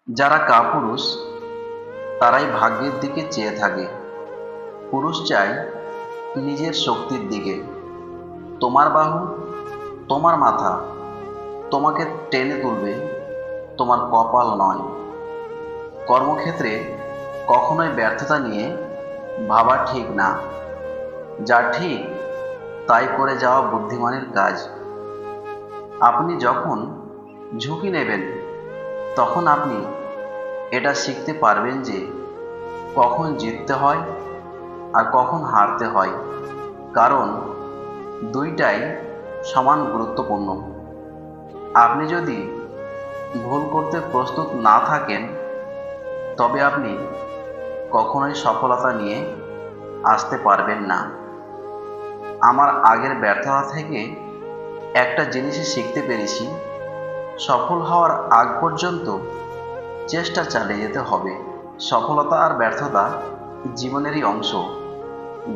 যারা কাপুরুষ তারাই ভাগ্যের দিকে চেয়ে থাকে। পুরুষ চায় নিজের শক্তির দিকে। তোমার বাহু, তোমার মাথা তোমাকে টেনে তুলবে, তোমার কপাল নয়। কর্মক্ষেত্রে কখনোই ব্যর্থতা নিয়ে ভাবা ঠিক না। যা ঠিক তাই করে যাওয়া বুদ্ধিমানের কাজ। আপনি যখন ঝুঁকি নেবেন তখন আপনি এটা শিখতে পারবেন যে কখন জিততে হয় আর কখন হারতে হয়, কারণ দুইটাই সমান গুরুত্বপূর্ণ। আপনি যদি ভুল করতে প্রস্তুত না থাকেন তবে আপনি কখনোই সফলতা নিয়ে আসতে পারবেন না। আমার আগের ব্যর্থতা থেকে একটা জিনিসই শিখতে পেরেছি, সফল হওয়ার আগ পর্যন্ত চেষ্টা চালিয়ে যেতে হবে। সফলতা আর ব্যর্থতা জীবনেরই অংশ।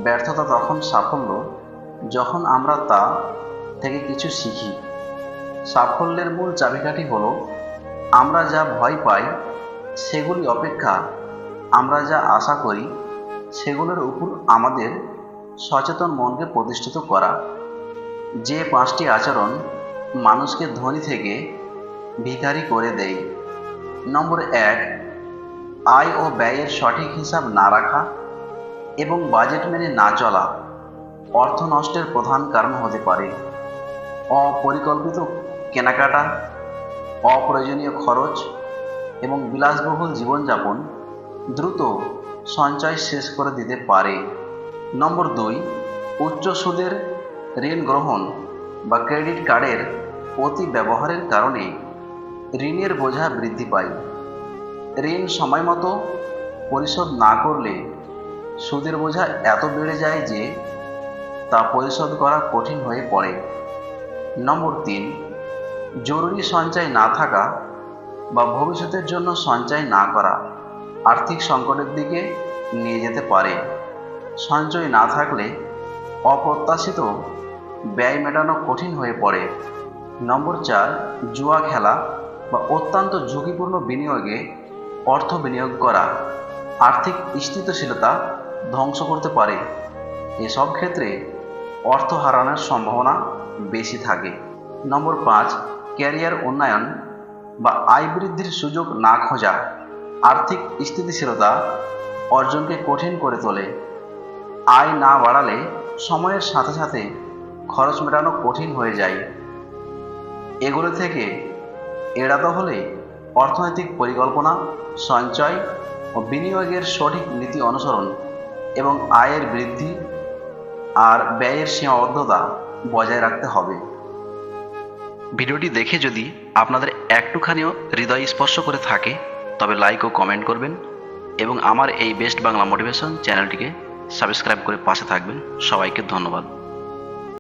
ব্যর্থতা তখন সাফল্য যখন আমরা তা থেকে কিছু শিখি। সাফল্যের মূল চাবিকাঠি হলো আমরা যা ভয় পাই সেগুলি অপেক্ষা আমরা যা আশা করি সেগুলোর উপর আমাদের সচেতন মনকে প্রতিষ্ঠিত করা। যে পাঁচটি আচরণ মানুষকে ধনী থেকে ভিখারি করে দেয়। নম্বর 1, আয় ও ব্যয়ের সঠিক হিসাব না রাখা এবং বাজেট মেনে না চলা অর্থ নষ্টের প্রধান কারণ হতে পারে। অপরিকল্পিত কেনাকাটা, অপ্রয়োজনীয় খরচ এবং বিলাসবহুল জীবনযাপন দ্রুত সঞ্চয় শেষ করে দিতে পারে। নম্বর 2, উচ্চ সুদের ঋণ গ্রহণ বা ক্রেডিট কার্ডের অতি ব্যবহারের কারণে ঋণের বোঝা বৃদ্ধি পায়। ঋণ সময়মতো পরিশোধ না করলে সুদের বোঝা এত বেড়ে যায় যে তা পরিশোধ করা কঠিন হয়ে পড়ে। নম্বর 3, জরুরি সঞ্চয় না থাকা বা ভবিষ্যতের জন্য সঞ্চয় না করা আর্থিক সংকটের দিকে নিয়ে যেতে পারে। সঞ্চয় না থাকলে অপ্রত্যাশিত ব্যয় মেটানো কঠিন হয়ে পড়ে। নম্বর 4, জুয়া খেলা বা অত্যন্ত ঝুঁকিপূর্ণ বিনিয়োগে অর্থ বিনিয়োগ করা আর্থিক স্থিতিশীলতা ধ্বংস করতে পারে। এসব ক্ষেত্রে অর্থ হারানোর সম্ভাবনা বেশি থাকে। নম্বর 5, ক্যারিয়ার উন্নয়ন বা আয় বৃদ্ধির সুযোগ না খোঁজা আর্থিক স্থিতিশীলতা অর্জনকে কঠিন করে তোলে। আয় না বাড়ালে সময়ের সাথে সাথে খরচ মেটানো কঠিন হয়ে যায়। এগুলো থেকে এড়াতে হলে অর্থনৈতিক পরিকল্পনা, সঞ্চয় ও বিনিয়োগের সঠিক নীতি অনুসরণ এবং আয়ের বৃদ্ধি আর ব্যয়ের সীমাবদ্ধতা বজায় রাখতে হবে। ভিডিওটি দেখে যদি আপনাদের একটুখানিও হৃদয় স্পর্শ করে থাকে তবে লাইক ও কমেন্ট করবেন এবং আমার এই বেস্ট বাংলা মোটিভেশন চ্যানেলটিকে সাবস্ক্রাইব করে পাশে থাকবেন। সবাইকে ধন্যবাদ।